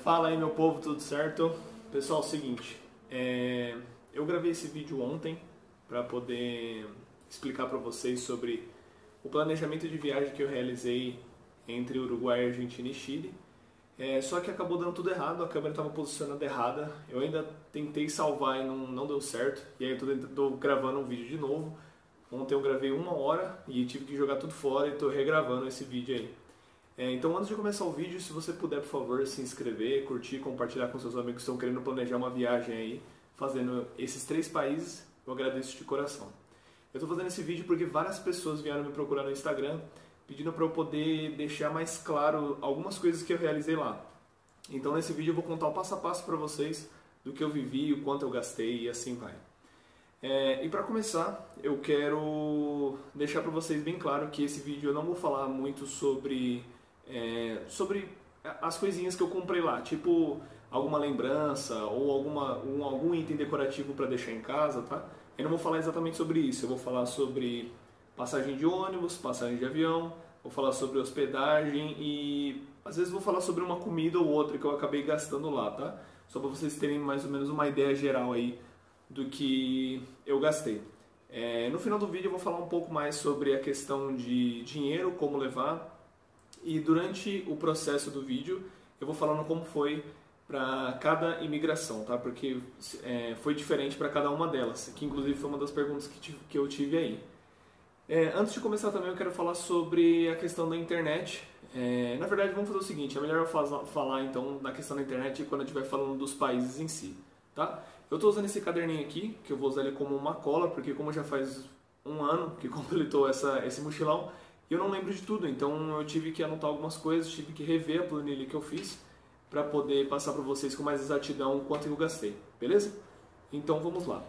Fala aí meu povo, tudo certo? Pessoal, é o seguinte, eu gravei esse vídeo ontem para poder explicar para vocês sobre o planejamento de viagem que eu realizei entre Uruguai, Argentina e Chile. Só que acabou dando tudo errado, a câmera estava posicionada errada, eu ainda tentei salvar e não deu certo, e aí eu tô gravando um vídeo de novo. Ontem eu gravei 1 hora e tive que jogar tudo fora e estou regravando esse vídeo aí. Então, antes de começar o vídeo, se você puder, por favor, se inscrever, curtir, compartilhar com seus amigos que estão querendo planejar uma viagem aí, fazendo esses 3 países, eu agradeço de coração. Eu estou fazendo esse vídeo porque várias pessoas vieram me procurar no Instagram pedindo para eu poder deixar mais claro algumas coisas que eu realizei lá. Então, nesse vídeo eu vou contar o passo a passo para vocês do que eu vivi, o quanto eu gastei e assim vai. E para começar, eu quero deixar para vocês bem claro que esse vídeo eu não vou falar muito sobre as coisinhas que eu comprei lá, tipo alguma lembrança ou algum item decorativo para deixar em casa, tá? Eu não vou falar exatamente sobre isso, eu vou falar sobre passagem de ônibus, passagem de avião, vou falar sobre hospedagem e às vezes vou falar sobre uma comida ou outra que eu acabei gastando lá, tá? Só para vocês terem mais ou menos uma ideia geral aí do que eu gastei. No final do vídeo eu vou falar um pouco mais sobre a questão de dinheiro, como levar. E durante o processo do vídeo eu vou falando como foi para cada imigração, tá? Porque foi diferente para cada uma delas, que inclusive foi uma das perguntas que eu tive aí. Antes de começar também eu quero falar sobre a questão da internet. Na verdade vamos fazer o seguinte, é melhor eu falar então na questão da internet quando eu estiver falando dos países em si, tá? Eu estou usando esse caderninho aqui, que eu vou usar ele como uma cola, porque como já faz 1 ano que completou esse mochilão, eu não lembro de tudo, então eu tive que anotar algumas coisas, tive que rever a planilha que eu fiz para poder passar para vocês com mais exatidão o quanto eu gastei, beleza? Então vamos lá.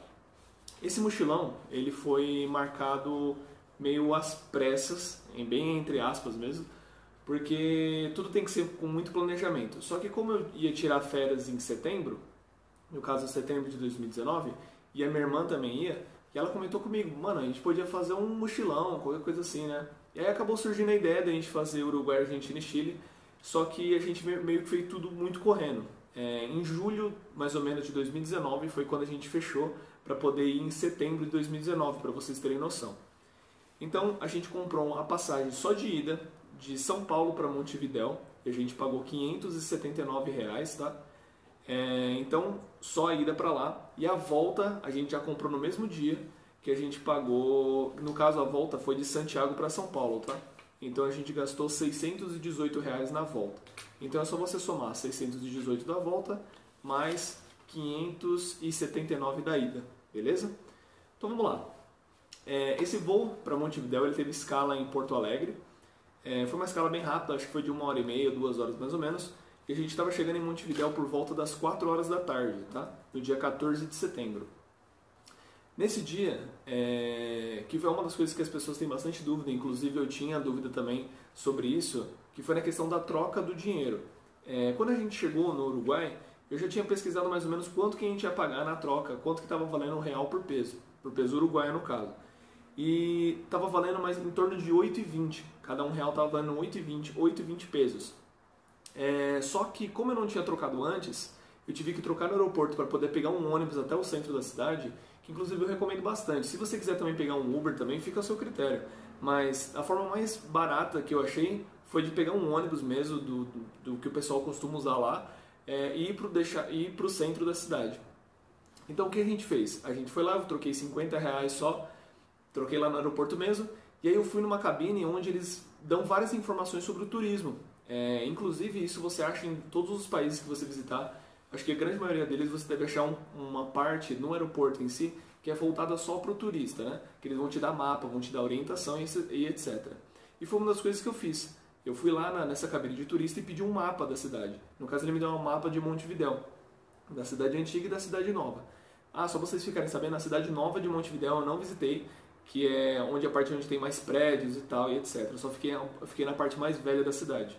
Esse mochilão, ele foi marcado meio às pressas, bem entre aspas mesmo, porque tudo tem que ser com muito planejamento. Só que como eu ia tirar férias em setembro, no caso setembro de 2019, e a minha irmã também ia, e ela comentou comigo, mano, a gente podia fazer um mochilão, qualquer coisa assim, né? E aí acabou surgindo a ideia da gente fazer Uruguai, Argentina e Chile, só que a gente meio que fez tudo muito correndo. Em julho, mais ou menos, de 2019, foi quando a gente fechou para poder ir em setembro de 2019, para vocês terem noção. Então, a gente comprou a passagem só de ida, de São Paulo para Montevidéu, e a gente pagou R$ 579, tá? Então, só a ida para lá, e a volta a gente já comprou no mesmo dia, que a gente pagou, no caso a volta foi de Santiago para São Paulo, tá? Então a gente gastou R$ 618 na volta. Então é só você somar 618 da volta mais 579 da ida, beleza? Então vamos lá. Esse voo para Montevidéu ele teve escala em Porto Alegre. Foi uma escala bem rápida, acho que foi de 1h30, 2 horas mais ou menos. E a gente estava chegando em Montevidéu por volta das 4 horas da tarde, tá? No dia 14 de setembro. Nesse dia, que foi uma das coisas que as pessoas têm bastante dúvida, inclusive eu tinha dúvida também sobre isso, que foi na questão da troca do dinheiro. Quando a gente chegou no Uruguai, eu já tinha pesquisado mais ou menos quanto que a gente ia pagar na troca, quanto que estava valendo um real por peso uruguaio no caso. E estava valendo mais em torno de 8,20, cada R$ 1 estava valendo 8,20 pesos. Só que como eu não tinha trocado antes, eu tive que trocar no aeroporto para poder pegar um ônibus até o centro da cidade, que inclusive eu recomendo bastante. Se você quiser também pegar um Uber também, fica a seu critério. Mas a forma mais barata que eu achei foi de pegar um ônibus mesmo, do que o pessoal costuma usar lá, e ir para o centro da cidade. Então o que a gente fez? A gente foi lá, eu troquei R$ 50 só, troquei lá no aeroporto mesmo, e aí eu fui numa cabine onde eles dão várias informações sobre o turismo. Inclusive isso você acha em todos os países que você visitar. Acho que a grande maioria deles você deve achar uma parte no aeroporto em si que é voltada só para o turista, né? Que eles vão te dar mapa, vão te dar orientação e etc. E foi uma das coisas que eu fiz. Eu fui lá nessa cabine de turista e pedi um mapa da cidade. No caso ele me deu um mapa de Montevidéu, da cidade antiga e da cidade nova. Só vocês ficarem sabendo, a cidade nova de Montevidéu eu não visitei, que é a parte onde tem mais prédios e tal e etc. Eu só fiquei na parte mais velha da cidade.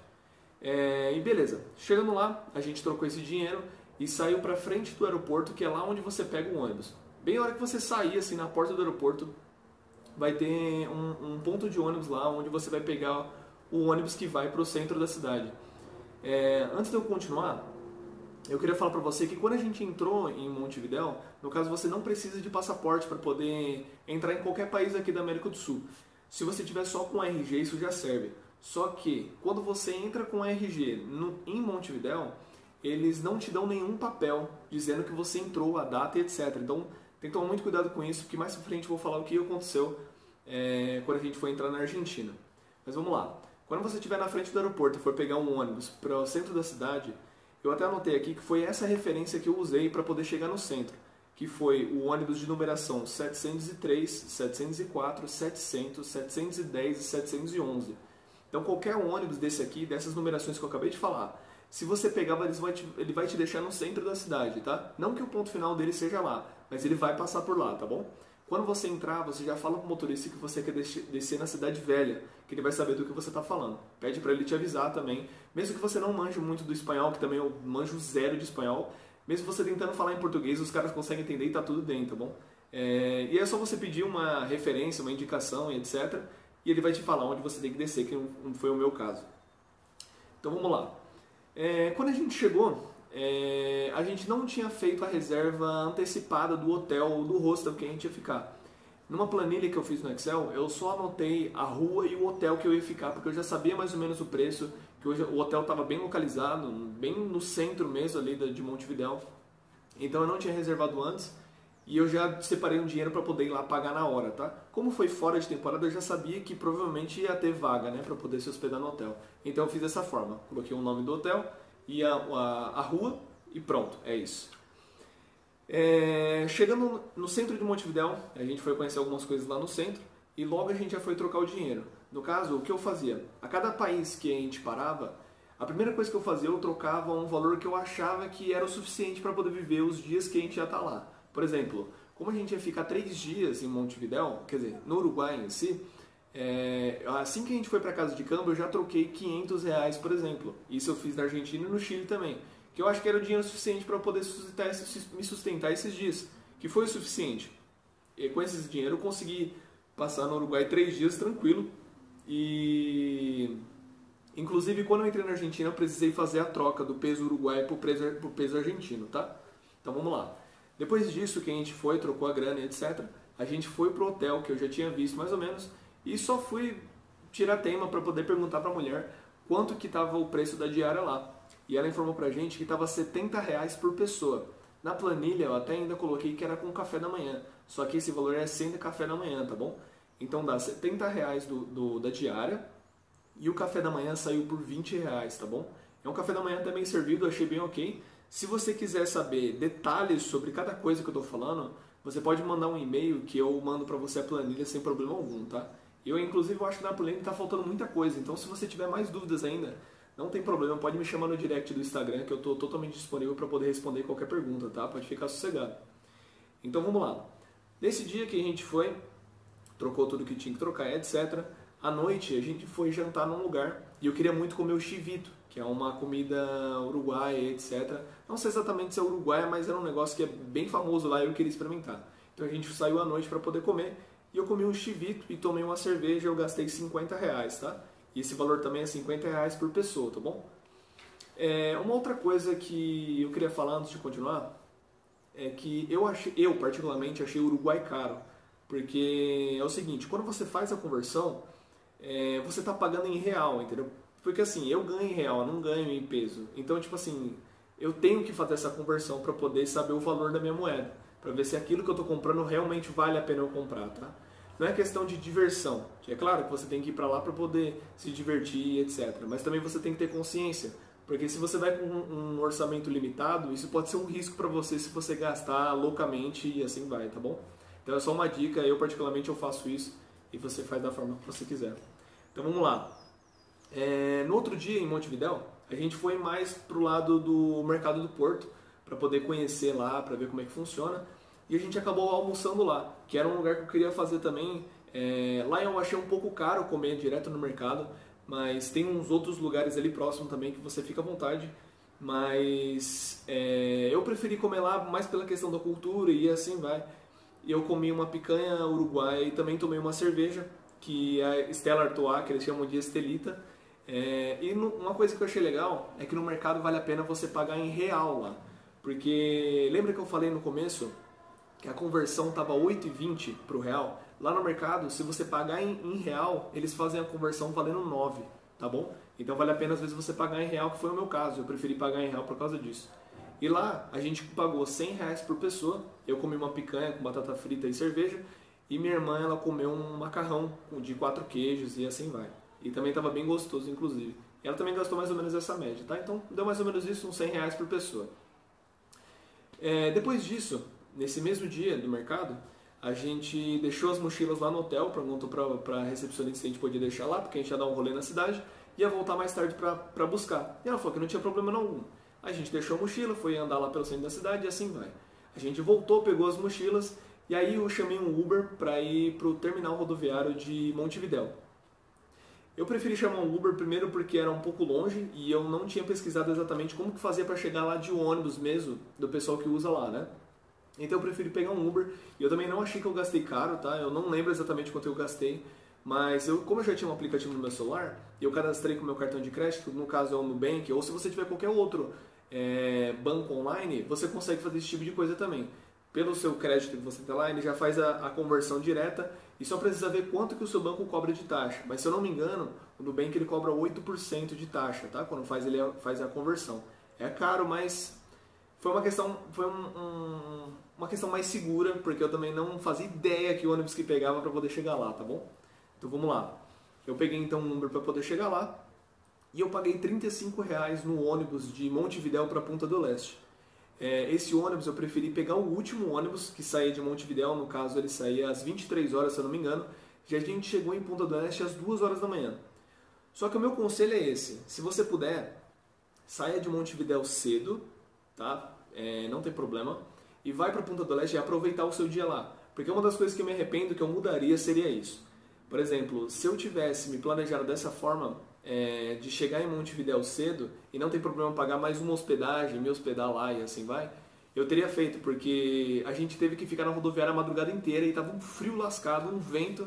E beleza, chegando lá, a gente trocou esse dinheiro e saiu para frente do aeroporto, que é lá onde você pega o ônibus. Bem na hora que você sair, assim, na porta do aeroporto, vai ter um ponto de ônibus lá, onde você vai pegar o ônibus que vai para o centro da cidade. Antes de eu continuar, eu queria falar para você que quando a gente entrou em Montevidéu, no caso você não precisa de passaporte para poder entrar em qualquer país aqui da América do Sul. Se você tiver só com RG, isso já serve. Só que quando você entra com RG em Montevidéu, eles não te dão nenhum papel dizendo que você entrou, a data e etc. Então tem que tomar muito cuidado com isso, porque mais pra frente eu vou falar o que aconteceu quando a gente foi entrar na Argentina. Mas vamos lá. Quando você estiver na frente do aeroporto e for pegar um ônibus para o centro da cidade, eu até anotei aqui que foi essa referência que eu usei para poder chegar no centro, que foi o ônibus de numeração 703, 704, 700, 710 e 711. Então qualquer ônibus desse aqui, dessas numerações que eu acabei de falar, se você pegar, ele vai te deixar no centro da cidade, tá? Não que o ponto final dele seja lá, mas ele vai passar por lá, tá bom? Quando você entrar, você já fala pro motorista que você quer descer na Cidade Velha, que ele vai saber do que você está falando. Pede para ele te avisar também, mesmo que você não manje muito do espanhol, que também eu manjo zero de espanhol, mesmo você tentando falar em português, os caras conseguem entender e tá tudo bem, tá bom? E é só você pedir uma referência, uma indicação e etc. E ele vai te falar onde você tem que descer, que não foi o meu caso. Então vamos lá. Quando a gente chegou, a gente não tinha feito a reserva antecipada do hotel ou do hostel que a gente ia ficar. Numa planilha que eu fiz no Excel, eu só anotei a rua e o hotel que eu ia ficar, porque eu já sabia mais ou menos o preço, que hoje o hotel estava bem localizado, bem no centro mesmo ali de Montevidéu. Então eu não tinha reservado antes e eu já separei um dinheiro para poder ir lá pagar na hora, tá? Como foi fora de temporada, eu já sabia que provavelmente ia ter vaga, né, para poder se hospedar no hotel. Então eu fiz dessa forma, coloquei o nome do hotel e a rua e pronto, é isso. Chegando no centro de Montevidéu, a gente foi conhecer algumas coisas lá no centro e logo a gente já foi trocar o dinheiro. No caso, o que eu fazia? A cada país que a gente parava, a primeira coisa que eu fazia, eu trocava um valor que eu achava que era o suficiente para poder viver os dias que a gente ia estar lá. Por exemplo, como a gente ia ficar 3 dias em Montevidéu, quer dizer, no Uruguai em si, assim que a gente foi para casa de câmbio, eu já troquei R$500, por exemplo. Isso eu fiz na Argentina e no Chile também. Que eu acho que era o dinheiro suficiente para poder me sustentar esses dias. Que foi o suficiente. E com esse dinheiro eu consegui passar no Uruguai 3 dias tranquilo. E inclusive quando eu entrei na Argentina eu precisei fazer a troca do peso uruguaio pro peso argentino, tá? Então vamos lá. Depois disso que a gente foi, trocou a grana e etc. A gente foi pro hotel que eu já tinha visto mais ou menos. E só fui tirar tema para poder perguntar para a mulher quanto que estava o preço da diária lá. E ela informou pra gente que estava R$70 por pessoa. Na planilha eu até ainda coloquei que era com café da manhã. Só que esse valor é sem café da manhã, tá bom? Então dá R$70 da diária e o café da manhã saiu por R$20, tá bom? É um café da manhã também servido, eu achei bem ok. Se você quiser saber detalhes sobre cada coisa que eu tô falando, você pode mandar um e-mail que eu mando pra você a planilha sem problema algum, tá? Eu inclusive acho que na planilha tá faltando muita coisa, então se você tiver mais dúvidas ainda, não tem problema, pode me chamar no direct do Instagram que eu estou totalmente disponível para poder responder qualquer pergunta, tá? Pode ficar sossegado. Então vamos lá. Nesse dia que a gente foi, trocou tudo que tinha que trocar, etc. À noite a gente foi jantar num lugar e eu queria muito comer o chivito, que é uma comida uruguaia, etc. Não sei exatamente se é uruguaia, mas era um negócio que é bem famoso lá e eu queria experimentar. Então a gente saiu à noite para poder comer e eu comi um chivito e tomei uma cerveja, eu gastei R$50, tá? E esse valor também é R$50 por pessoa, tá bom? Uma outra coisa que eu queria falar antes de continuar é que eu particularmente achei o Uruguai caro. Porque é o seguinte, quando você faz a conversão, você está pagando em real, entendeu? Porque assim, eu ganho em real, eu não ganho em peso. Então, tipo assim, eu tenho que fazer essa conversão para poder saber o valor da minha moeda. Para ver se aquilo que eu estou comprando realmente vale a pena eu comprar, tá? Não é questão de diversão. É claro que você tem que ir para lá para poder se divertir, etc. Mas também você tem que ter consciência. Porque se você vai com um orçamento limitado, isso pode ser um risco para você se você gastar loucamente e assim vai, tá bom? Então é só uma dica, eu particularmente eu faço isso e você faz da forma que você quiser. Então vamos lá. No outro dia em Montevidéu, a gente foi mais pro lado do Mercado do Porto para poder conhecer lá, para ver como é que funciona. E a gente acabou almoçando lá, que era um lugar que eu queria fazer também. Lá eu achei um pouco caro comer direto no mercado, mas tem uns outros lugares ali próximo também que você fica à vontade. Mas eu preferi comer lá mais pela questão da cultura e assim vai. Eu comi uma picanha uruguaia e também tomei uma cerveja, que é a Stella Artois, que eles chamam de Estelita. Uma coisa que eu achei legal é que no mercado vale a pena você pagar em real lá. Porque lembra que eu falei no começo que a conversão estava 8,20 para o real? Lá no mercado, se você pagar em real, eles fazem a conversão valendo 9, tá bom? Então vale a pena às vezes você pagar em real, que foi o meu caso. Eu preferi pagar em real por causa disso. E lá a gente pagou R$100 por pessoa. Eu comi uma picanha com batata frita e cerveja. E minha irmã, ela comeu um macarrão de 4 queijos e assim vai. E também estava bem gostoso, inclusive. E ela também gastou mais ou menos essa média, tá? Então deu mais ou menos isso, uns R$100 por pessoa. Depois disso, nesse mesmo dia do mercado, a gente deixou as mochilas lá no hotel, perguntou para a recepcionista se a gente podia deixar lá, porque a gente ia dar um rolê na cidade e ia voltar mais tarde para buscar. E ela falou que não tinha problema nenhum. A gente deixou a mochila, foi andar lá pelo centro da cidade e assim vai. A gente voltou, pegou as mochilas e aí eu chamei um Uber para ir para o terminal rodoviário de Montevidéu. Eu preferi chamar um Uber primeiro porque era um pouco longe e eu não tinha pesquisado exatamente como que fazia para chegar lá de ônibus mesmo, do pessoal que usa lá, né? Então eu preferi pegar um Uber e eu também não achei que eu gastei caro, tá? Eu não lembro exatamente quanto eu gastei, mas como eu já tinha um aplicativo no meu celular, eu cadastrei com o meu cartão de crédito, no caso é o Nubank, ou se você tiver qualquer outro banco online, você consegue fazer esse tipo de coisa também. Pelo seu crédito que você tem lá, ele já faz a conversão direta e só precisa ver quanto que o seu banco cobra de taxa. Mas se eu não me engano, o Nubank ele cobra 8% de taxa, tá? Quando ele faz a conversão. É caro, mas foi uma questão, uma questão mais segura, porque eu também não fazia ideia que o ônibus que pegava para poder chegar lá, tá bom? Então vamos lá. Eu peguei então um número para poder chegar lá e eu paguei R$35 no ônibus de Montevidéu para Punta do Leste. Esse ônibus eu preferi pegar o último ônibus que saía de Montevidéu, no caso ele saía às 23 horas, se eu não me engano, já a gente chegou em Punta do Leste às 2 horas da manhã. Só que o meu conselho é esse, se você puder, saia de Montevidéu cedo, tá? Não tem problema, e vai para Punta do Leste e aproveitar o seu dia lá. Porque uma das coisas que eu me arrependo, que eu mudaria, seria isso. Por exemplo, se eu tivesse me planejado dessa forma, de chegar em Montevidéu cedo e não tem problema pagar mais uma hospedagem, me hospedar lá e assim vai, eu teria feito, porque a gente teve que ficar na rodoviária a madrugada inteira e tava um frio lascado, um vento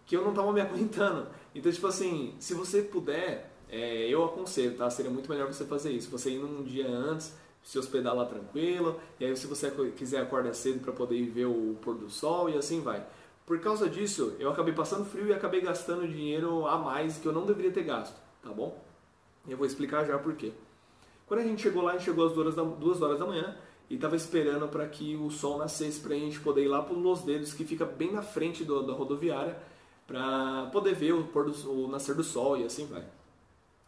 que eu não tava me aguentando. Então, tipo assim, se você puder, eu aconselho, tá? Seria muito melhor você fazer isso, você ir num dia antes, se hospedar lá tranquilo, e aí se você quiser acordar cedo para poder ir ver o pôr do sol e assim vai. Por causa disso, eu acabei passando frio e acabei gastando dinheiro a mais que eu não deveria ter gasto, tá bom? E eu vou explicar já por quê. Quando a gente chegou lá, a gente chegou às 2 horas da manhã e estava esperando para que o sol nascesse para a gente poder ir lá para o Los Dedos, que fica bem na frente da rodoviária, para poder ver o nascer do sol e assim vai.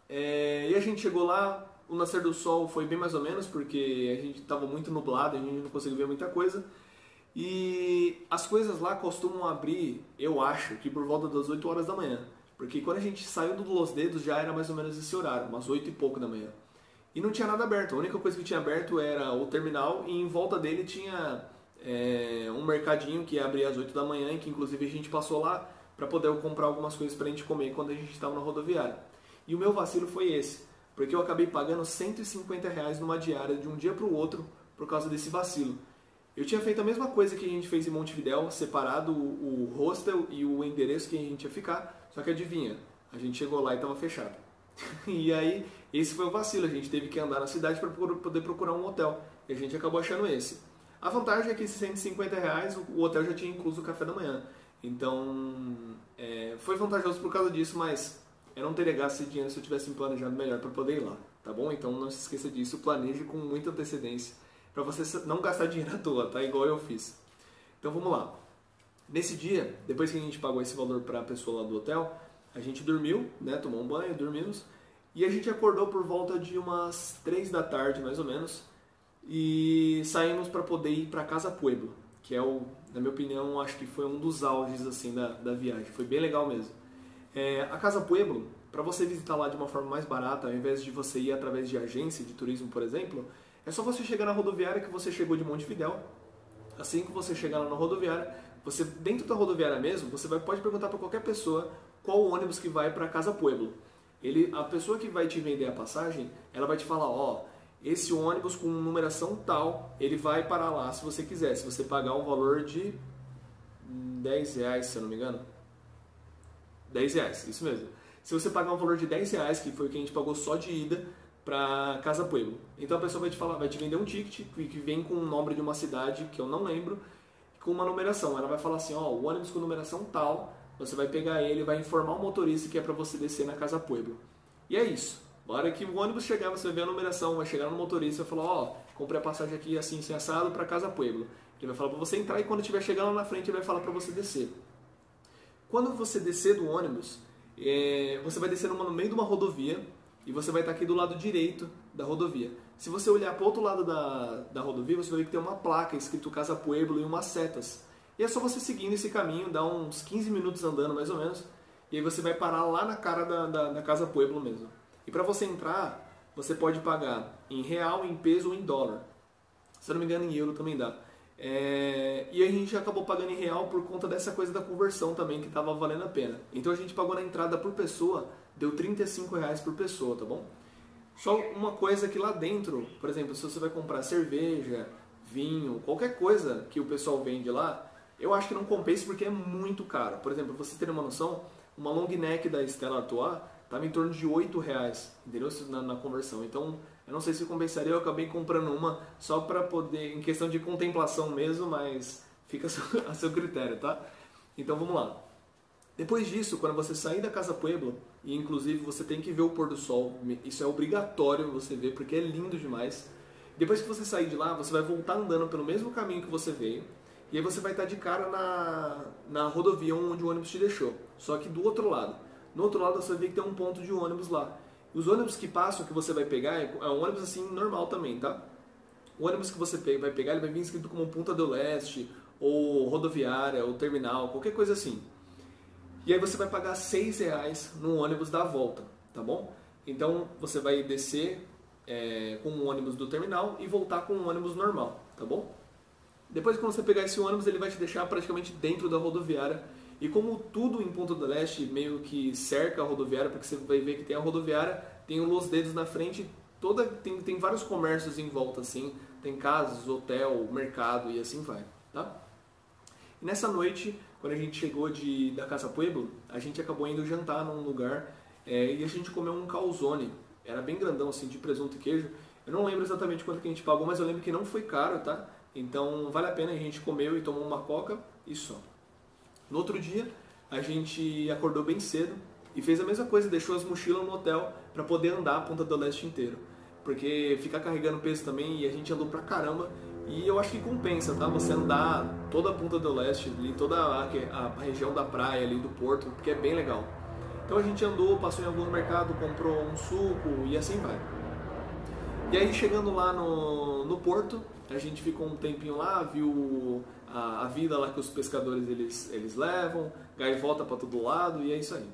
E a gente chegou lá, o nascer do sol foi bem mais ou menos, porque a gente estava muito nublado, a gente não conseguiu ver muita coisa. E as coisas lá costumam abrir, eu acho, que por volta das 8 horas da manhã. Porque quando a gente saiu do Los Dedos já era mais ou menos esse horário, umas 8 e pouco da manhã. E não tinha nada aberto, a única coisa que tinha aberto era o terminal e em volta dele tinha um mercadinho que ia abrir às 8 da manhã e que inclusive a gente passou lá para poder comprar algumas coisas para a gente comer quando a gente estava na rodoviária. E o meu vacilo foi esse, porque eu acabei pagando R$150 numa diária de um dia para o outro por causa desse vacilo. Eu tinha feito a mesma coisa que a gente fez em Montevidéu, separado o hostel e o endereço que a gente ia ficar, só que adivinha, a gente chegou lá e estava fechado. E aí, esse foi o vacilo, a gente teve que andar na cidade para poder procurar um hotel, e a gente acabou achando esse. A vantagem é que esses R$150, o hotel já tinha incluso o café da manhã, então foi vantajoso por causa disso, mas eu não teria gasto esse dinheiro se eu tivesse me planejado melhor para poder ir lá, tá bom? Então não se esqueça disso, planeje com muita antecedência, para você não gastar dinheiro à toa, tá? Igual eu fiz. Então vamos lá. Nesse dia, depois que a gente pagou esse valor para a pessoa lá do hotel, a gente dormiu, né? Tomou um banho, dormimos. E a gente acordou por volta de umas 3 da tarde, mais ou menos. E saímos para poder ir para Casa Pueblo, que é na minha opinião, acho que foi um dos auges assim, da viagem. Foi bem legal mesmo. A Casa Pueblo, para você visitar lá de uma forma mais barata, ao invés de você ir através de agência de turismo, por exemplo, é só você chegar na rodoviária que você chegou de Montevidéu. Assim que você chegar lá na rodoviária, você dentro da rodoviária mesmo, você pode perguntar para qualquer pessoa qual o ônibus que vai para Casa Pueblo. A pessoa que vai te vender a passagem, ela vai te falar, esse ônibus com numeração tal, ele vai parar lá se você quiser, se você pagar um valor de R$10, se eu não me engano. R$10, isso mesmo. se você pagar um valor de R$10, que foi o que a gente pagou só de ida para Casa Pueblo. Então a pessoa vai te falar, vai te vender um ticket que vem com o nome de uma cidade que eu não lembro, com uma numeração. Ela vai falar assim, ó, o ônibus com numeração tal, você vai pegar ele, vai informar o motorista que é para você descer na Casa Pueblo. E é isso. Na hora que o ônibus chegar, você vai ver a numeração, vai chegar no motorista e vai falar, ó, comprei a passagem aqui assim, assado para Casa Pueblo. Ele vai falar para você entrar e quando estiver chegando lá na frente, ele vai falar para você descer. Quando você descer do ônibus, você vai descer no meio de uma rodovia e você vai estar aqui do lado direito da rodovia. Se você olhar para o outro lado da rodovia, você vai ver que tem uma placa escrito Casa Pueblo e umas setas. E é só você seguindo esse caminho, dá uns 15 minutos andando mais ou menos, e aí você vai parar lá na cara da Casa Pueblo mesmo. E para você entrar, você pode pagar em real, em peso ou em dólar. Se eu não me engano, em euro também dá. E a gente acabou pagando em real por conta dessa coisa da conversão também, que estava valendo a pena. Então a gente pagou na entrada por pessoa, deu R$35 por pessoa, tá bom? Só uma coisa que lá dentro, por exemplo, se você vai comprar cerveja, vinho, qualquer coisa que o pessoal vende lá, eu acho que não compensa porque é muito caro. Por exemplo, pra você ter uma noção, uma long neck da Stella Artois estava em torno de R$8, entendeu? Na conversão. Então, eu não sei se compensaria, eu acabei comprando uma só para poder, em questão de contemplação mesmo, mas fica a seu critério, tá? Então, vamos lá. Depois disso, quando você sair da Casa Pueblo, e inclusive você tem que ver o pôr do sol, isso é obrigatório você ver, porque é lindo demais. Depois que você sair de lá, você vai voltar andando pelo mesmo caminho que você veio, e aí você vai estar de cara na rodovia onde o ônibus te deixou, só que do outro lado. No outro lado você vai ver que tem um ponto de ônibus lá. Os ônibus que passam, que você vai pegar, é um ônibus assim normal também, tá? O ônibus que você vai pegar, ele vai vir escrito como Punta do Leste, ou rodoviária, ou terminal, qualquer coisa assim. E aí você vai pagar R$6 no ônibus da volta, tá bom? Então você vai descer com o ônibus do terminal e voltar com o ônibus normal, tá bom? Depois que você pegar esse ônibus, ele vai te deixar praticamente dentro da rodoviária. E como tudo em Punta do Leste meio que cerca a rodoviária, porque você vai ver que tem a rodoviária, tem o Los Dedos na frente, tem vários comércios em volta, assim, tem casas, hotel, mercado e assim vai, tá? E nessa noite, quando a gente chegou da Casa Pueblo, a gente acabou indo jantar num lugar e a gente comeu um calzone, era bem grandão assim, de presunto e queijo. Eu não lembro exatamente quanto que a gente pagou, mas eu lembro que não foi caro, tá? Então vale a pena, a gente comeu e tomou uma coca e só. No outro dia, a gente acordou bem cedo e fez a mesma coisa, deixou as mochilas no hotel para poder andar a Punta do Leste inteiro. Porque ficar carregando peso também, e a gente andou pra caramba, e eu acho que compensa, tá? Você andar toda a Punta do Leste, ali, toda a região da praia ali do porto, porque é bem legal. Então a gente andou, passou em algum mercado, comprou um suco e assim vai. E aí chegando lá no porto, a gente ficou um tempinho lá, viu a vida lá que os pescadores eles levam, gaivota para todo lado e é isso aí.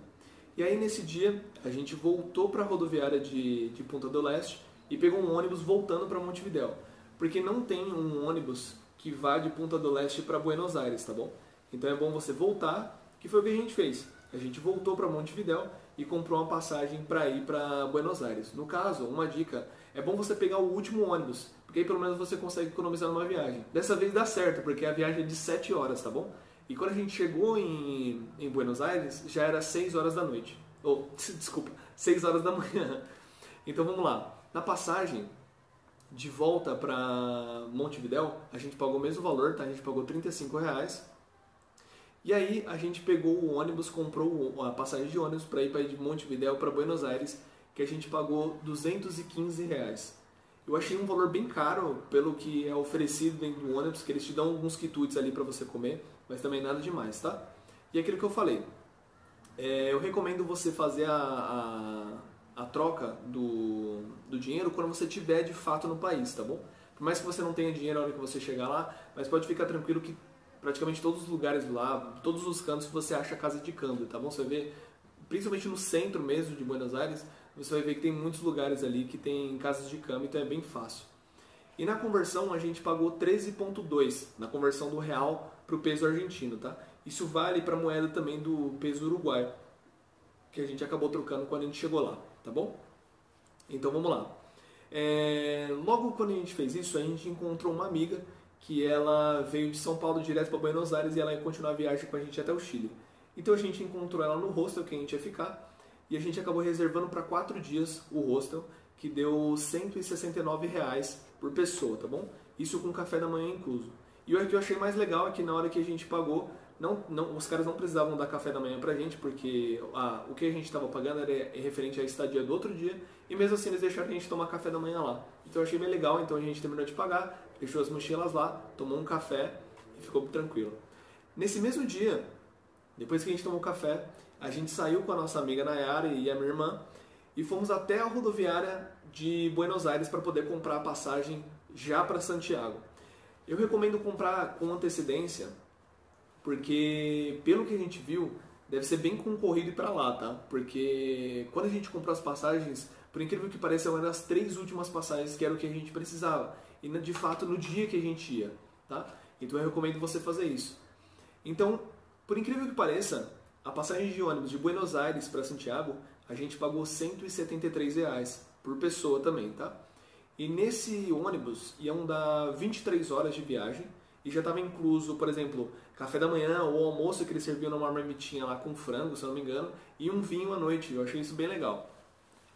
E aí nesse dia a gente voltou para a rodoviária de Punta do Leste e pegou um ônibus voltando para Montevidéu, porque não tem um ônibus que vá de Punta do Leste para Buenos Aires, tá bom? Então é bom você voltar, que foi o que a gente fez. A gente voltou para Montevidéu e comprou uma passagem para ir para Buenos Aires. No caso, uma dica, é bom você pegar o último ônibus, porque aí pelo menos você consegue economizar numa viagem. Dessa vez dá certo, porque a viagem é de 7 horas, tá bom? E quando a gente chegou em Buenos Aires, já era 6 horas da noite. Desculpa, 6 horas da manhã. Então vamos lá. Na passagem de volta para Montevidéu, a gente pagou o mesmo valor, tá? A gente pagou R$35. E aí a gente pegou o ônibus, comprou a passagem de ônibus para ir de Montevidéu para Buenos Aires, que a gente pagou R$215. Eu achei um valor bem caro pelo que é oferecido dentro do ônibus, que eles te dão alguns quitutes ali para você comer, mas também nada demais, tá? E aquilo que eu falei, eu recomendo você fazer a troca do dinheiro quando você estiver de fato no país, tá bom? Por mais que você não tenha dinheiro na hora que você chegar lá, mas pode ficar tranquilo que praticamente todos os lugares lá, todos os cantos você acha casa de câmbio, tá bom? Você vê, principalmente no centro mesmo de Buenos Aires, você vai ver que tem muitos lugares ali que tem casas de câmbio, então é bem fácil. E na conversão a gente pagou 13,2 na conversão do real para o peso argentino, tá? Isso vale para a moeda também do peso uruguaio, que a gente acabou trocando quando a gente chegou lá, tá bom? Então vamos lá. Logo quando a gente fez isso, a gente encontrou uma amiga que ela veio de São Paulo direto para Buenos Aires e ela ia continuar a viagem com a gente até o Chile. Então a gente encontrou ela no hostel que a gente ia ficar e a gente acabou reservando para 4 dias o hostel, que deu R$169 por pessoa, tá bom? Isso com café da manhã incluso. E o que eu achei mais legal é que na hora que a gente pagou, os caras não precisavam dar café da manhã pra gente, porque o que a gente estava pagando era referente à estadia do outro dia, e mesmo assim eles deixaram a gente tomar café da manhã lá. Então eu achei bem legal, então a gente terminou de pagar, deixou as mochilas lá, tomou um café e ficou tranquilo. Nesse mesmo dia, depois que a gente tomou café, a gente saiu com a nossa amiga Nayara e a minha irmã e fomos até a rodoviária de Buenos Aires para poder comprar a passagem já para Santiago. Eu recomendo comprar com antecedência, porque pelo que a gente viu, deve ser bem concorrido ir para lá, tá? Porque quando a gente comprou as passagens, por incrível que pareça, eram as 3 últimas passagens que era o que a gente precisava. E de fato no dia que a gente ia, tá? Então eu recomendo você fazer isso. Então, por incrível que pareça, a passagem de ônibus de Buenos Aires para Santiago, a gente pagou R$173 por pessoa também, tá? E nesse ônibus iam dar 23 horas de viagem e já estava incluso, por exemplo, café da manhã ou almoço que eles serviam numa marmitinha lá com frango, se eu não me engano, e um vinho à noite. Eu achei isso bem legal.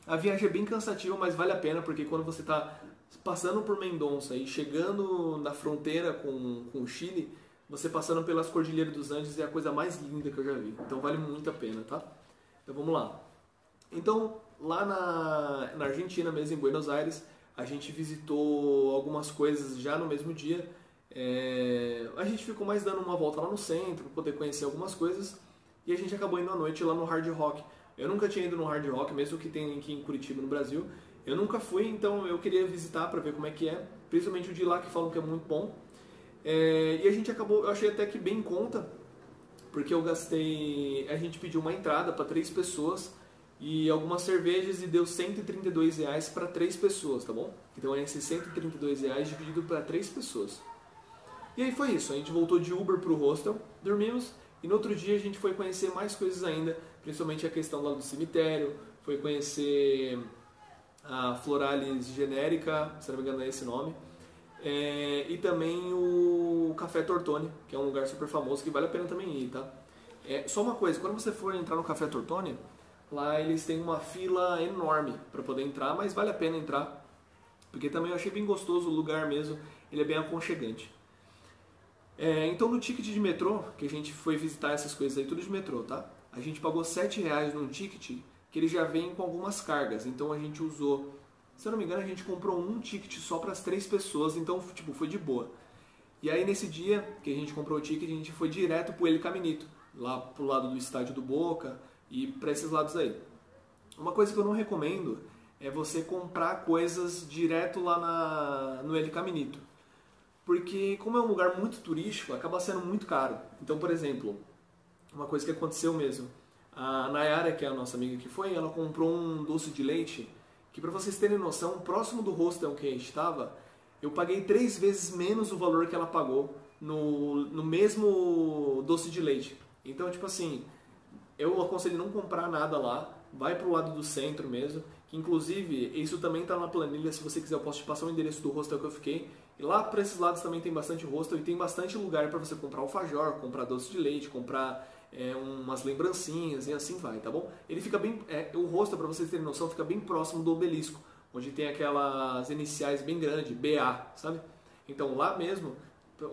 A viagem é bem cansativa, mas vale a pena, porque quando você está passando por Mendonça e chegando na fronteira com o Chile, você passando pelas Cordilheiras dos Andes é a coisa mais linda que eu já vi. Então vale muito a pena, tá? Então vamos lá. Então, lá na Argentina mesmo, em Buenos Aires, a gente visitou algumas coisas já no mesmo dia. A gente ficou mais dando uma volta lá no centro, para poder conhecer algumas coisas. E a gente acabou indo à noite lá no Hard Rock. Eu nunca tinha ido no Hard Rock, mesmo que tem aqui em Curitiba, no Brasil. Eu nunca fui, então eu queria visitar para ver como é que é. Principalmente o de lá, que falam que é muito bom. E a gente acabou, eu achei até que bem em conta, porque a gente pediu uma entrada para 3 pessoas e algumas cervejas e deu R$132 para 3 pessoas, tá bom? Então é esses R$132 dividido para 3 pessoas. E aí foi isso, a gente voltou de Uber pro hostel, dormimos e no outro dia a gente foi conhecer mais coisas ainda, principalmente a questão lá do cemitério, foi conhecer a Floralis Genérica, se não me engano é esse nome. E também o Café Tortoni, que é um lugar super famoso que vale a pena também ir, tá? Só uma coisa, quando você for entrar no Café Tortoni, lá eles têm uma fila enorme para poder entrar, mas vale a pena entrar, porque também eu achei bem gostoso o lugar mesmo, ele é bem aconchegante. Então no ticket de metrô, que a gente foi visitar essas coisas aí, tudo de metrô, tá? A gente pagou R$7 num ticket, que ele já vem com algumas cargas, então a gente usou... Se eu não me engano, a gente comprou um ticket só para as 3 pessoas, então tipo, foi de boa. E aí nesse dia que a gente comprou o ticket, a gente foi direto pro El Caminito, lá pro lado do estádio do Boca e para esses lados aí. Uma coisa que eu não recomendo é você comprar coisas direto lá no El Caminito. Porque como é um lugar muito turístico, acaba sendo muito caro. Então, por exemplo, uma coisa que aconteceu mesmo, a Nayara, que é a nossa amiga que foi, ela comprou um doce de leite que, para vocês terem noção, próximo do hostel que a gente estava, eu paguei 3 vezes menos o valor que ela pagou no mesmo doce de leite. Então, tipo assim, eu aconselho não comprar nada lá, vai pro lado do centro mesmo, que inclusive isso também está na planilha, se você quiser eu posso te passar o endereço do hostel que eu fiquei. E lá para esses lados também tem bastante hostel e tem bastante lugar para você comprar alfajor, comprar doce de leite, comprar umas lembrancinhas e assim vai, tá bom? Ele fica bem, o hostel, para vocês terem noção, fica bem próximo do obelisco, onde tem aquelas iniciais bem grandes, BA, sabe? Então lá mesmo,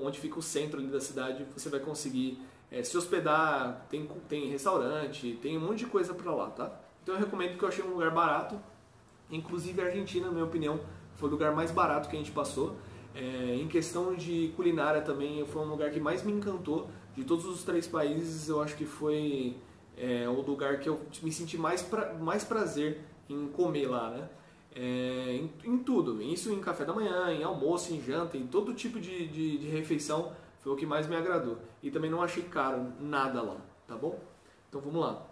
onde fica o centro ali da cidade, você vai conseguir se hospedar, tem restaurante, tem um monte de coisa para lá, tá? Então eu recomendo, porque eu achei um lugar barato, inclusive a Argentina, na minha opinião, foi o lugar mais barato que a gente passou. Em questão de culinária também, foi um lugar que mais me encantou. De todos os 3 países, eu acho que foi o lugar que eu me senti mais prazer em comer lá, né? Em tudo, isso em café da manhã, em almoço, em janta, em todo tipo de refeição, foi o que mais me agradou. E também não achei caro nada lá, tá bom? Então vamos lá.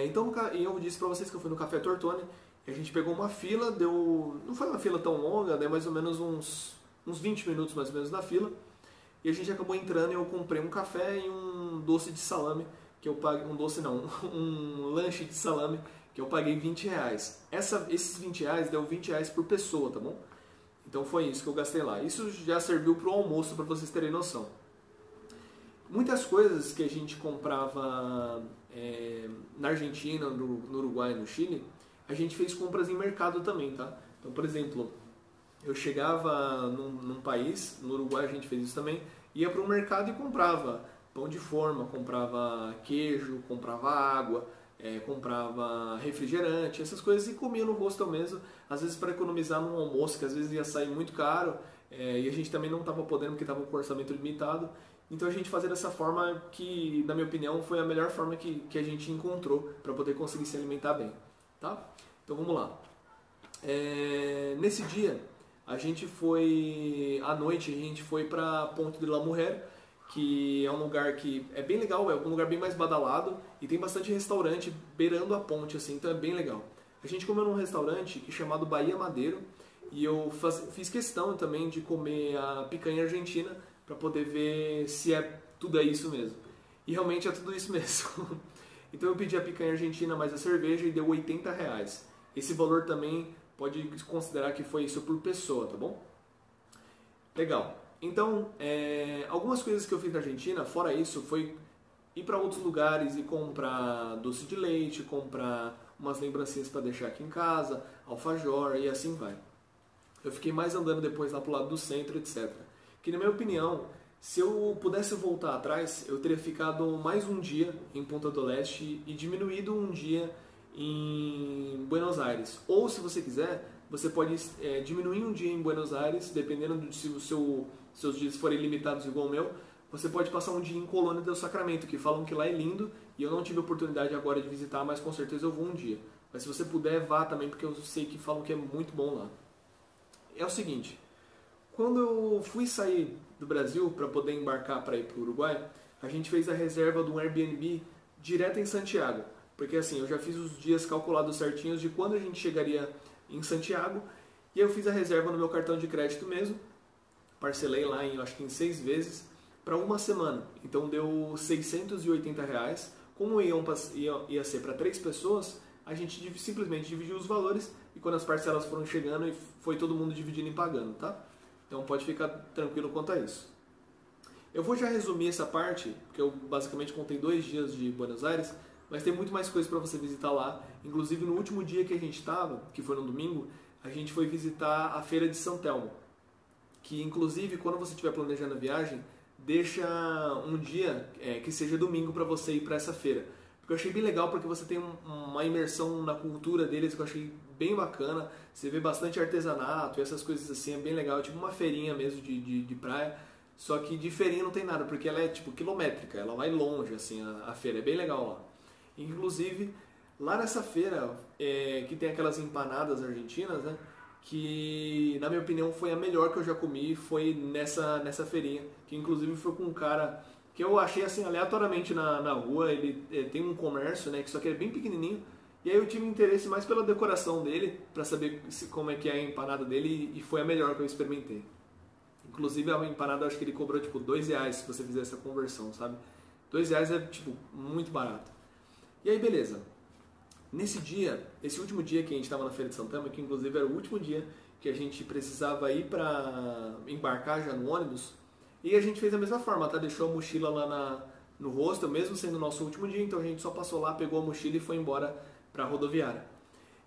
Então eu disse pra vocês que eu fui no Café Tortoni, e a gente pegou uma fila, não foi uma fila tão longa, deu mais ou menos uns 20 minutos mais ou menos na fila. E a gente acabou entrando e eu comprei um café e um doce de salame, que eu paguei, um lanche de salame, que eu paguei R$20. Esses R$20 deu R$20 por pessoa, tá bom? Então foi isso que eu gastei lá. Isso já serviu para o almoço, para vocês terem noção. Muitas coisas que a gente comprava na Argentina, no Uruguai, no Chile, a gente fez compras em mercado também, tá? Então, por exemplo, eu chegava num país, no Uruguai a gente fez isso também, ia para o mercado e comprava pão de forma, comprava queijo, comprava água, comprava refrigerante, essas coisas e comia no hostel mesmo, às vezes para economizar num almoço, que às vezes ia sair muito caro, e a gente também não estava podendo porque estava com orçamento limitado. Então a gente fazia dessa forma que, na minha opinião, foi a melhor forma que a gente encontrou para poder conseguir se alimentar bem, tá? Então vamos lá. Nesse dia, a gente foi, à noite, a gente foi para Ponte de la Mujer, que é um lugar que é bem legal, é um lugar bem mais badalado e tem bastante restaurante beirando a ponte, assim, então é bem legal. A gente comeu num restaurante chamado Bahia Madeiro e eu fiz questão também de comer a picanha argentina para poder ver se tudo é isso mesmo. E realmente é tudo isso mesmo. Então eu pedi a picanha argentina mais a cerveja e deu R$80. Esse valor também pode considerar que foi isso por pessoa, tá bom? Legal. Então, algumas coisas que eu fiz na Argentina, fora isso, foi ir para outros lugares e comprar doce de leite, comprar umas lembrancinhas para deixar aqui em casa, alfajor e assim vai. Eu fiquei mais andando depois lá pro lado do centro, etc. Que na minha opinião, se eu pudesse voltar atrás, eu teria ficado mais um dia em Punta do Leste e diminuído um dia em Buenos Aires. Ou, se você quiser, você pode diminuir um dia em Buenos Aires, dependendo de se seus dias forem limitados igual o meu, você pode passar um dia em Colônia del Sacramento, que falam que lá é lindo, e eu não tive oportunidade agora de visitar, mas com certeza eu vou um dia. Mas se você puder, vá também, porque eu sei que falam que é muito bom lá. É o seguinte, quando eu fui sair do Brasil para poder embarcar para ir para o Uruguai, a gente fez a reserva de um Airbnb direto em Santiago. Porque assim, eu já fiz os dias calculados certinhos de quando a gente chegaria em Santiago, e eu fiz a reserva no meu cartão de crédito mesmo, parcelei lá acho que em 6 vezes, para uma semana. Então deu R$680. Como ia ser para 3 pessoas, a gente simplesmente dividiu os valores, e quando as parcelas foram chegando, foi todo mundo dividindo e pagando, tá? Então pode ficar tranquilo quanto a isso. Eu vou já resumir essa parte, porque eu basicamente contei 2 dias de Buenos Aires, mas tem muito mais coisa para você visitar lá. Inclusive no último dia que a gente estava, que foi no domingo, a gente foi visitar a Feira de São Telmo. Que inclusive quando você estiver planejando a viagem, deixa um dia que seja domingo para você ir para essa feira. Porque eu achei bem legal, porque você tem uma imersão na cultura deles que eu achei bem bacana. Você vê bastante artesanato e essas coisas assim, é bem legal. É tipo uma feirinha mesmo de praia. Só que de feirinha não tem nada, porque ela é tipo quilométrica, ela vai longe assim, a feira. É bem legal lá. Inclusive, lá nessa feira, que tem aquelas empanadas argentinas, né? Que na minha opinião foi a melhor que eu já comi, foi nessa feirinha. Que inclusive foi com um cara que eu achei assim aleatoriamente na rua. Ele tem um comércio, né, que só que é bem pequenininho, e aí eu tive interesse mais pela decoração dele, para saber como é que é a empanada dele, e foi a melhor que eu experimentei. Inclusive a empanada, eu acho que ele cobrou tipo R$2 se você fizer essa conversão, sabe? R$2 é tipo muito barato. E aí beleza, nesse dia, esse último dia que a gente estava na Feira de Santana, que inclusive era o último dia que a gente precisava ir para embarcar já no ônibus, e a gente fez da mesma forma, tá? Deixou a mochila lá no hostel, mesmo sendo o nosso último dia, então a gente só passou lá, pegou a mochila e foi embora para a rodoviária.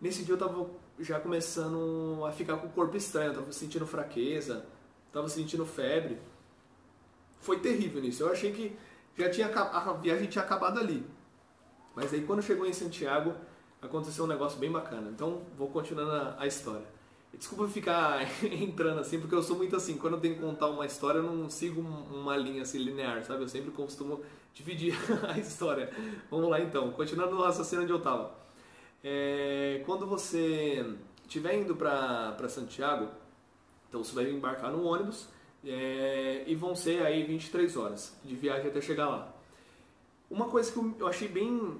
Nesse dia eu tava já começando a ficar com o corpo estranho, eu tava sentindo fraqueza, tava sentindo febre. Foi terrível nisso, eu achei que a viagem tinha acabado ali. Mas aí quando chegou em Santiago, aconteceu um negócio bem bacana. Então vou continuando a história. Desculpa ficar entrando assim, porque eu sou muito assim, quando eu tenho que contar uma história, eu não sigo uma linha assim linear, sabe? Eu sempre costumo dividir a história. Vamos lá então, continuando no raciocínio onde eu estava. Quando você estiver indo para Santiago, então você vai embarcar no ônibus, e vão ser aí 23 horas de viagem até chegar lá. Uma coisa que eu achei bem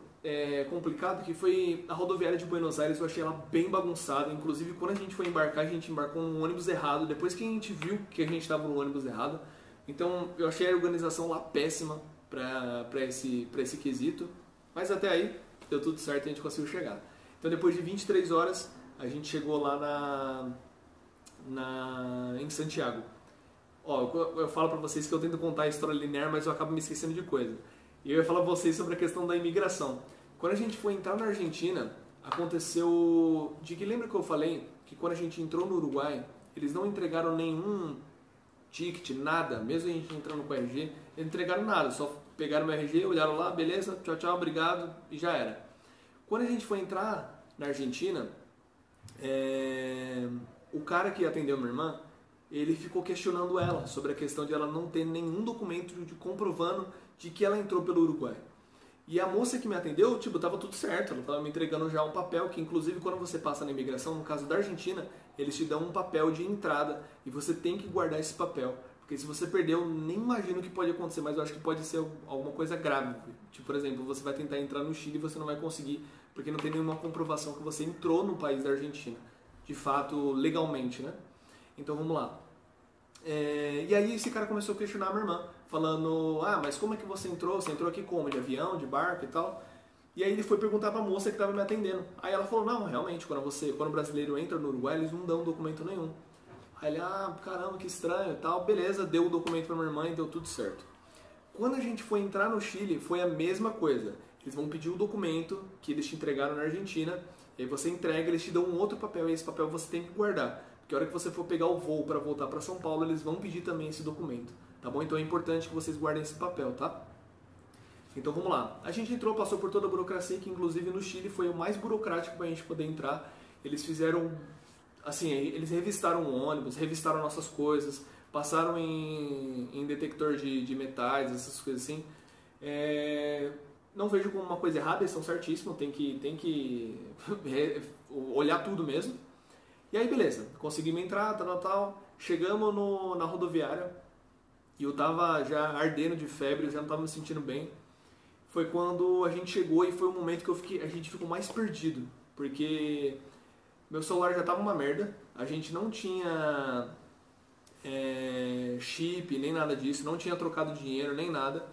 complicado, que foi a rodoviária de Buenos Aires. Eu achei ela bem bagunçada. Inclusive quando a gente foi embarcar, a gente embarcou no ônibus errado, depois que a gente viu que a gente estava no ônibus errado. Então eu achei a organização lá péssima para esse quesito, mas até aí deu tudo certo e a gente conseguiu chegar. Então depois de 23 horas a gente chegou lá em Santiago. Eu falo para vocês que eu tento contar a história linear, mas eu acabo me esquecendo de coisa. E eu ia falar para vocês sobre a questão da imigração. Quando a gente foi entrar na Argentina, aconteceu de que lembra que eu falei que quando a gente entrou no Uruguai, eles não entregaram nenhum ticket, nada, mesmo a gente entrando com o RG, eles não entregaram nada, só pegaram o meu RG, olharam lá, beleza, tchau, tchau, obrigado, e já era. Quando a gente foi entrar na Argentina, o cara que atendeu minha irmã, ele ficou questionando ela sobre a questão de ela não ter nenhum documento comprovando de que ela entrou pelo Uruguai. E a moça que me atendeu, tipo, tava tudo certo, ela tava me entregando já um papel que, inclusive, quando você passa na imigração, no caso da Argentina, eles te dão um papel de entrada e você tem que guardar esse papel. Porque se você perdeu, eu nem imagino o que pode acontecer, mas eu acho que pode ser alguma coisa grave. Tipo, por exemplo, você vai tentar entrar no Chile e você não vai conseguir, porque não tem nenhuma comprovação que você entrou no país da Argentina. De fato, legalmente, né? Então, vamos lá. E aí esse cara começou a questionar a minha irmã, falando, mas como é que você entrou? Você entrou aqui como? De avião, de barco e tal? E aí ele foi perguntar pra moça que estava me atendendo. Aí ela falou, não, realmente, quando o brasileiro entra no Uruguai, eles não dão documento nenhum. Aí ele, caramba, que estranho e tal. Beleza, deu o documento pra minha irmã e deu tudo certo. Quando a gente foi entrar no Chile, foi a mesma coisa. Eles vão pedir o documento que eles te entregaram na Argentina, e aí você entrega, eles te dão um outro papel, e esse papel você tem que guardar. Porque a hora que você for pegar o voo para voltar para São Paulo, eles vão pedir também esse documento, tá bom? Então é importante que vocês guardem esse papel, tá? Então vamos lá. A gente entrou, passou por toda a burocracia, que inclusive no Chile foi o mais burocrático para a gente poder entrar. Eles fizeram, assim, eles revistaram o ônibus, revistaram nossas coisas, passaram em detector de metais, essas coisas assim. Não vejo como uma coisa errada, eles estão certíssimos, tem que olhar tudo mesmo. E aí beleza, conseguimos entrar, tal. Chegamos na rodoviária e eu tava já ardendo de febre, eu já não tava me sentindo bem. Foi quando a gente chegou e foi o momento que a gente ficou mais perdido, porque meu celular já tava uma merda, a gente não tinha chip, nem nada disso, não tinha trocado dinheiro, nem nada.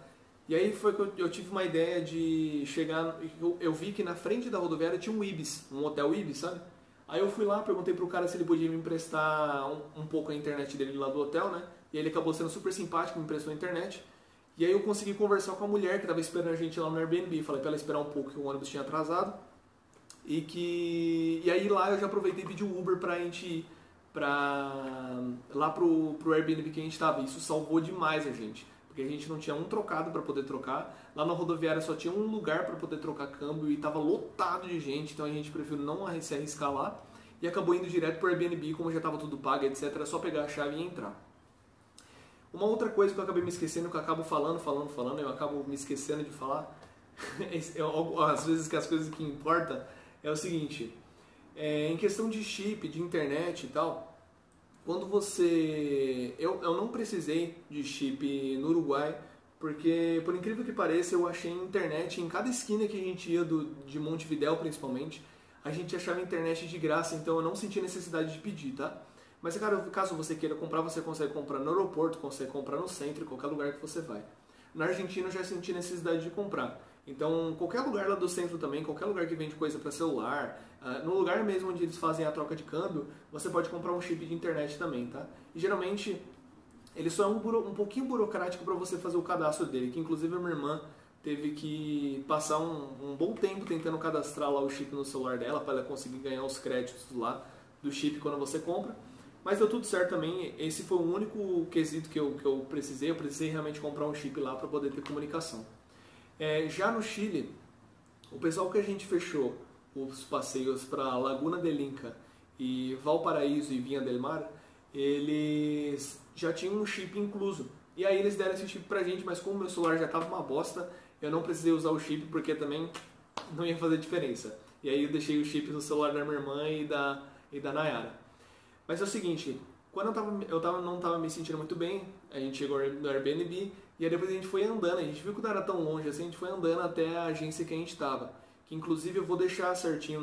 E aí foi que eu tive uma ideia de chegar, eu vi que na frente da rodoviária tinha um Ibis, um hotel Ibis, sabe? Aí eu fui lá, perguntei pro cara se ele podia me emprestar um pouco a internet dele lá do hotel, né? E ele acabou sendo super simpático, me emprestou a internet. E aí eu consegui conversar com a mulher que estava esperando a gente lá no Airbnb. Falei pra ela esperar um pouco que o ônibus tinha atrasado. E aí lá eu já aproveitei e pedi o Uber pra gente ir lá pro Airbnb que a gente tava. Isso salvou demais a gente. Porque a gente não tinha um trocado para poder trocar. Lá na rodoviária só tinha um lugar para poder trocar câmbio e estava lotado de gente, então a gente preferiu não se arriscar lá e acabou indo direto para o Airbnb, como já estava tudo pago, etc. Era só pegar a chave e entrar. Uma outra coisa que eu acabei me esquecendo, que eu acabo falando, eu acabo me esquecendo de falar, às vezes que as coisas que importam, é o seguinte, em questão de chip, de internet e tal, quando você... Eu não precisei de chip no Uruguai, porque, por incrível que pareça, eu achei internet em cada esquina que a gente ia, de Montevidéu principalmente, a gente achava internet de graça, então eu não senti necessidade de pedir, tá? Mas, cara, caso você queira comprar, você consegue comprar no aeroporto, consegue comprar no centro, em qualquer lugar que você vai. Na Argentina eu já senti necessidade de comprar. Então, qualquer lugar lá do centro também, qualquer lugar que vende coisa para celular, no lugar mesmo onde eles fazem a troca de câmbio, você pode comprar um chip de internet também, tá? E geralmente, ele só é um pouquinho burocrático para você fazer o cadastro dele, que inclusive a minha irmã teve que passar um bom tempo tentando cadastrar lá o chip no celular dela, para ela conseguir ganhar os créditos lá do chip quando você compra. Mas deu tudo certo também, esse foi o único quesito que eu precisei realmente comprar um chip lá para poder ter comunicação. Já no Chile, o pessoal que a gente fechou os passeios para Laguna del Inca e Valparaíso e Vinha del Mar, eles já tinham um chip incluso. E aí eles deram esse chip pra gente, mas como meu celular já estava uma bosta, eu não precisei usar o chip porque também não ia fazer diferença. E aí eu deixei o chip no celular da minha irmã e da Nayara. Mas é o seguinte, quando não estava me sentindo muito bem, a gente chegou no Airbnb e aí depois a gente foi andando, a gente viu que não era tão longe assim, a gente foi andando até a agência que a gente estava. Que inclusive eu vou deixar certinho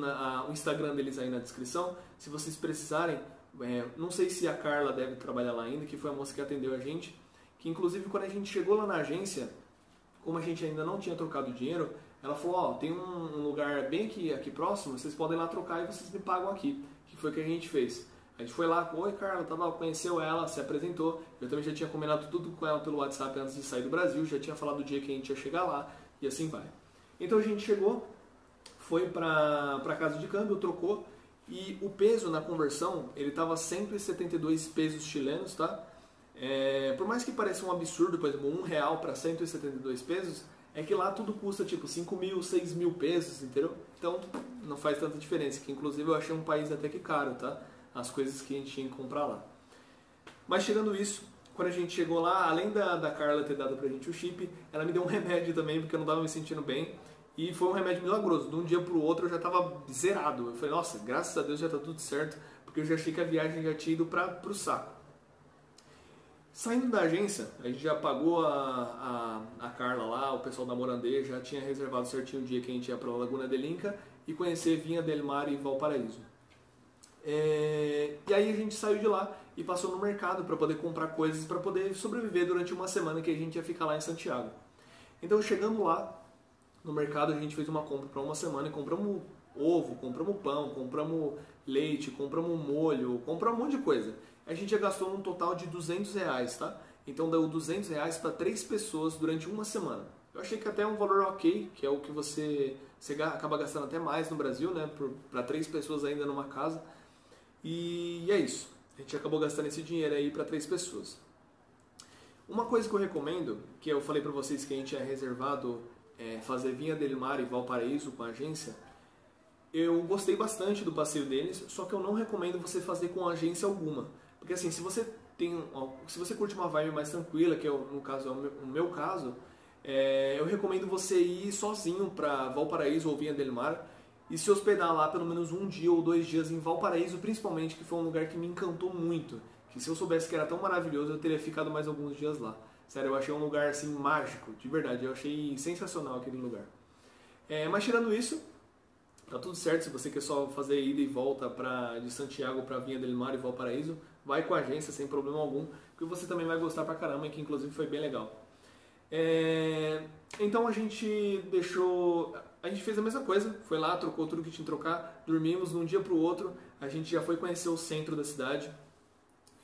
o Instagram deles aí na descrição, se vocês precisarem. Não sei se a Carla deve trabalhar lá ainda, que foi a moça que atendeu a gente, que inclusive quando a gente chegou lá na agência, como a gente ainda não tinha trocado dinheiro, ela falou, tem um lugar bem aqui próximo, vocês podem ir lá trocar e vocês me pagam aqui, que foi o que a gente fez. A gente foi lá, oi Carla, conheceu ela, se apresentou, eu também já tinha combinado tudo com ela pelo WhatsApp antes de sair do Brasil, já tinha falado o dia que a gente ia chegar lá, e assim vai. Então a gente chegou, foi para casa de câmbio, trocou, e o peso na conversão, ele estava 172 pesos chilenos, tá? Por mais que pareça um absurdo, por exemplo, R$1 para 172 pesos, é que lá tudo custa tipo 5 mil, 6 mil pesos, entendeu? Então não faz tanta diferença, que inclusive eu achei um país até que caro, tá? As coisas que a gente tinha que comprar lá. Mas tirando isso, quando a gente chegou lá, além da Carla ter dado pra gente o chip, ela me deu um remédio também, porque eu não estava me sentindo bem. E foi um remédio milagroso. De um dia pro outro eu já estava zerado. Eu falei, nossa, graças a Deus já tá tudo certo, porque eu já achei que a viagem já tinha ido pro saco. Saindo da agência, a gente já pagou a Carla lá, o pessoal da Morandê já tinha reservado certinho o dia que a gente ia pra Laguna de Linca e conhecer Vinha del Mar e Valparaíso. E aí a gente saiu de lá e passou no mercado para poder comprar coisas para poder sobreviver durante uma semana que a gente ia ficar lá em Santiago. Então chegando lá no mercado a gente fez uma compra para uma semana e compramos ovo, compramos pão, compramos leite, compramos molho, compramos um monte de coisa. A gente já gastou um total de R$200, tá? Então deu R$200 para 3 pessoas durante uma semana. Eu achei que até é um valor ok, que é o que você acaba gastando até mais no Brasil, né? Para 3 pessoas ainda numa casa. E é isso. A gente acabou gastando esse dinheiro aí para 3 pessoas. Uma coisa que eu recomendo, que eu falei para vocês que a gente é reservado fazer Vinha del Mar e Valparaíso com a agência, eu gostei bastante do passeio deles, só que eu não recomendo você fazer com agência alguma. Porque assim, se você curte uma vibe mais tranquila, que no caso é o meu caso, eu recomendo você ir sozinho para Valparaíso ou Vinha del Mar e se hospedar lá pelo menos um dia ou 2 dias em Valparaíso, principalmente, que foi um lugar que me encantou muito. Que se eu soubesse que era tão maravilhoso, eu teria ficado mais alguns dias lá. Sério, eu achei um lugar assim mágico, de verdade, eu achei sensacional aquele lugar. Mas tirando isso, tá tudo certo. Se você quer só fazer ida e volta de Santiago para Vinha del Mar e Valparaíso, vai com a agência sem problema algum, que você também vai gostar pra caramba, que inclusive foi bem legal. Então a gente fez a mesma coisa, foi lá, trocou tudo que tinha que trocar, dormimos de um dia pro outro, a gente já foi conhecer o centro da cidade,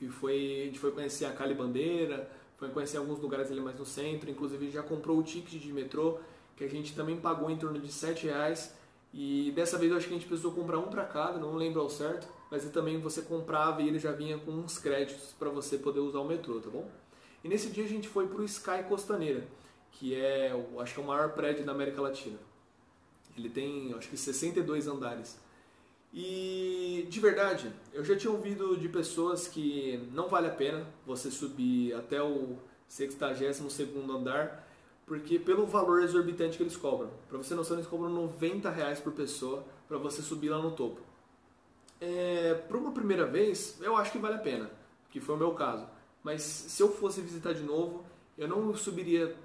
e a gente foi conhecer a Cali Bandeira, foi conhecer alguns lugares ali mais no centro, inclusive já comprou o ticket de metrô, que a gente também pagou em torno de R$7, e dessa vez eu acho que a gente precisou comprar um para cada, não lembro ao certo, mas também você comprava e ele já vinha com uns créditos para você poder usar o metrô, tá bom? E nesse dia a gente foi pro Sky Costaneira, que acho que é o maior prédio da América Latina. Ele tem, acho que 62 andares. E, de verdade, eu já tinha ouvido de pessoas que não vale a pena você subir até o 62º andar, porque pelo valor exorbitante que eles cobram. Para você ter noção, eles cobram R$90 por pessoa para você subir lá no topo. Para uma primeira vez, eu acho que vale a pena, que foi o meu caso. Mas se eu fosse visitar de novo, eu não subiria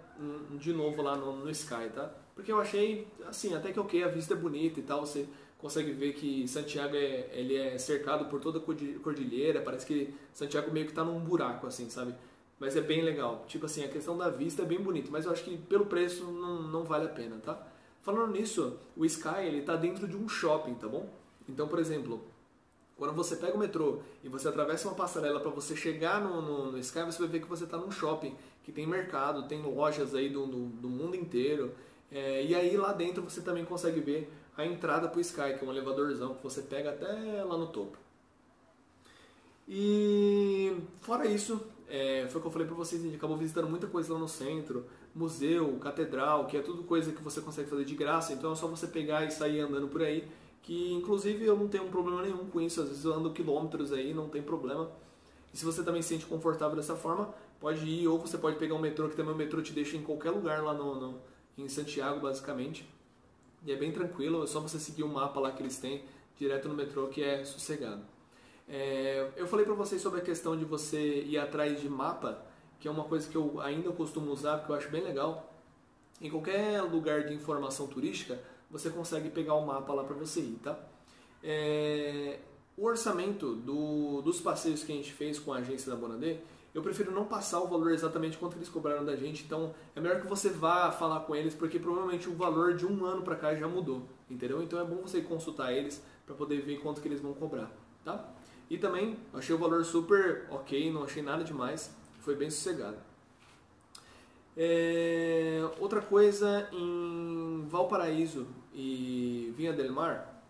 de novo lá no Sky, tá? Porque eu achei, assim, até que ok, a vista é bonita e tal, você consegue ver que Santiago ele é cercado por toda a cordilheira, parece que Santiago meio que tá num buraco, assim, sabe? Mas é bem legal. Tipo assim, a questão da vista é bem bonita, mas eu acho que pelo preço não vale a pena, tá? Falando nisso, o Sky, ele tá dentro de um shopping, tá bom? Então, por exemplo, quando você pega o metrô e você atravessa uma passarela para você chegar no Sky, você vai ver que você está num shopping, que tem mercado, tem lojas aí do mundo inteiro. E aí lá dentro você também consegue ver a entrada para o Sky, que é um elevadorzão que você pega até lá no topo. E fora isso, foi o que eu falei para vocês, a gente acabou visitando muita coisa lá no centro, museu, catedral, que é tudo coisa que você consegue fazer de graça, então é só você pegar e sair andando por aí, que inclusive eu não tenho um problema nenhum com isso, às vezes eu ando quilômetros aí, não tem problema. E se você também se sente confortável dessa forma, pode ir, ou você pode pegar um metrô, que também o metrô te deixa em qualquer lugar lá em Santiago, basicamente. E é bem tranquilo, é só você seguir o mapa lá que eles têm, direto no metrô, que é sossegado. Eu falei pra vocês sobre a questão de você ir atrás de mapa, que é uma coisa que eu ainda costumo usar, porque eu acho bem legal. Em qualquer lugar de informação turística, você consegue pegar o mapa lá para você ir, tá? O orçamento dos passeios que a gente fez com a agência da Bonadé, eu prefiro não passar o valor exatamente quanto eles cobraram da gente, então é melhor que você vá falar com eles, porque provavelmente o valor de um ano para cá já mudou, entendeu? Então é bom você consultar eles para poder ver quanto que eles vão cobrar, tá? E também achei o valor super ok, não achei nada demais, foi bem sossegado. Outra coisa, em Valparaíso e Vinha del Mar,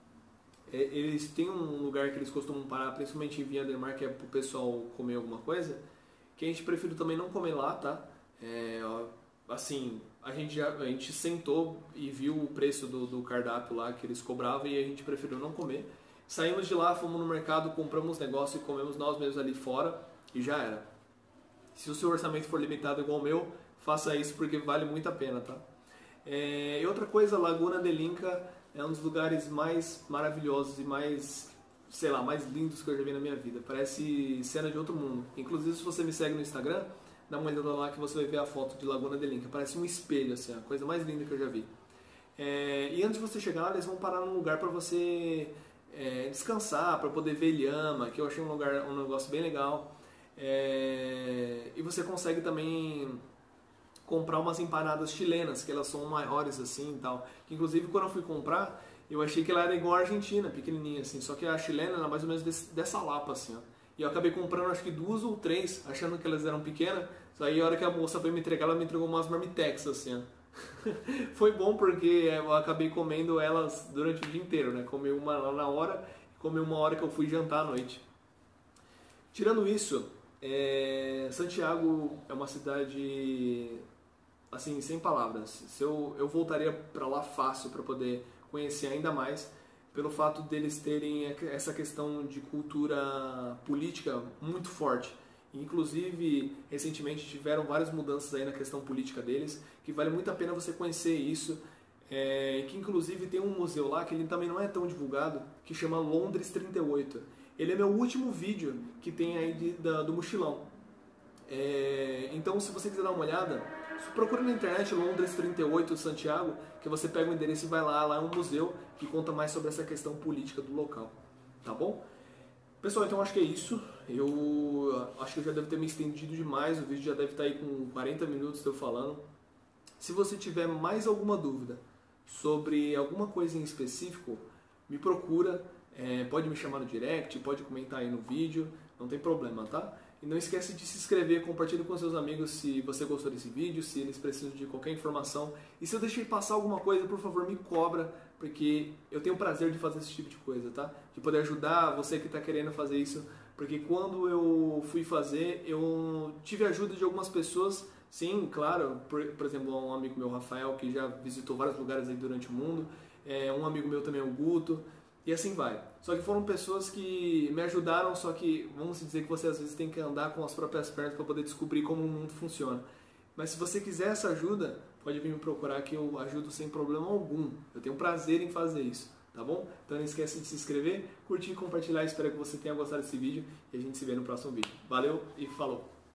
eles têm um lugar que eles costumam parar, principalmente em Vinha del Mar, que é pro pessoal comer alguma coisa, que a gente prefere também não comer lá, tá? Assim, a gente sentou e viu o preço do cardápio lá que eles cobravam e a gente preferiu não comer. Saímos de lá, fomos no mercado, compramos negócio e comemos nós mesmos ali fora e já era. Se o seu orçamento for limitado igual o meu, faça isso porque vale muito a pena, tá? E outra coisa, Laguna de Linca é um dos lugares mais maravilhosos e mais, sei lá, mais lindos que eu já vi na minha vida. Parece cena de outro mundo. Inclusive, se você me segue no Instagram, dá uma olhada lá que você vai ver a foto de Laguna de Linca. Parece um espelho, assim, a coisa mais linda que eu já vi. E antes de você chegar lá, eles vão parar num lugar para você descansar, para poder ver lhama, que eu achei um negócio bem legal. E você consegue também comprar umas empanadas chilenas, que elas são maiores assim e tal. Que, inclusive, quando eu fui comprar, eu achei que ela era igual a Argentina, pequenininha assim. Só que a chilena era mais ou menos dessa lapa assim, ó. E eu acabei comprando acho que 2 ou 3, achando que elas eram pequenas. Aí a hora que a moça foi me entregar, ela me entregou umas marmitex assim, ó. Foi bom porque eu acabei comendo elas durante o dia inteiro, né? Comi uma lá na hora e comi uma hora que eu fui jantar à noite. Tirando isso, Santiago é uma cidade, assim, sem palavras. Eu voltaria para lá fácil para poder conhecer ainda mais, pelo fato deles terem essa questão de cultura política muito forte. Inclusive, recentemente tiveram várias mudanças aí na questão política deles, que vale muito a pena você conhecer isso. Que inclusive tem um museu lá, que ele também não é tão divulgado, que chama Londres 38. Ele é meu último vídeo que tem aí do mochilão. Então, se você quiser dar uma olhada, procura na internet Londres 38 Santiago, que você pega o endereço e vai lá. Lá é um museu que conta mais sobre essa questão política do local. Tá bom? Pessoal, então acho que é isso. Eu acho que eu já devo ter me estendido demais. O vídeo já deve estar aí com 40 minutos eu falando. Se você tiver mais alguma dúvida sobre alguma coisa em específico, me procura. Pode me chamar no direct, pode comentar aí no vídeo, não tem problema, tá? E não esquece de se inscrever, compartilhe com seus amigos se você gostou desse vídeo, se eles precisam de qualquer informação. E se eu deixei passar alguma coisa, por favor, me cobra, porque eu tenho o prazer de fazer esse tipo de coisa, tá? De poder ajudar você que está querendo fazer isso, porque quando eu fui fazer, eu tive a ajuda de algumas pessoas, sim, claro, por exemplo, um amigo meu, Rafael, que já visitou vários lugares aí durante o mundo, um amigo meu também, o Guto, e assim vai. Só que foram pessoas que me ajudaram, só que vamos dizer que você às vezes tem que andar com as próprias pernas para poder descobrir como o mundo funciona. Mas se você quiser essa ajuda, pode vir me procurar que eu ajudo sem problema algum. Eu tenho prazer em fazer isso, tá bom? Então não esquece de se inscrever, curtir e compartilhar. Espero que você tenha gostado desse vídeo e a gente se vê no próximo vídeo. Valeu e falou!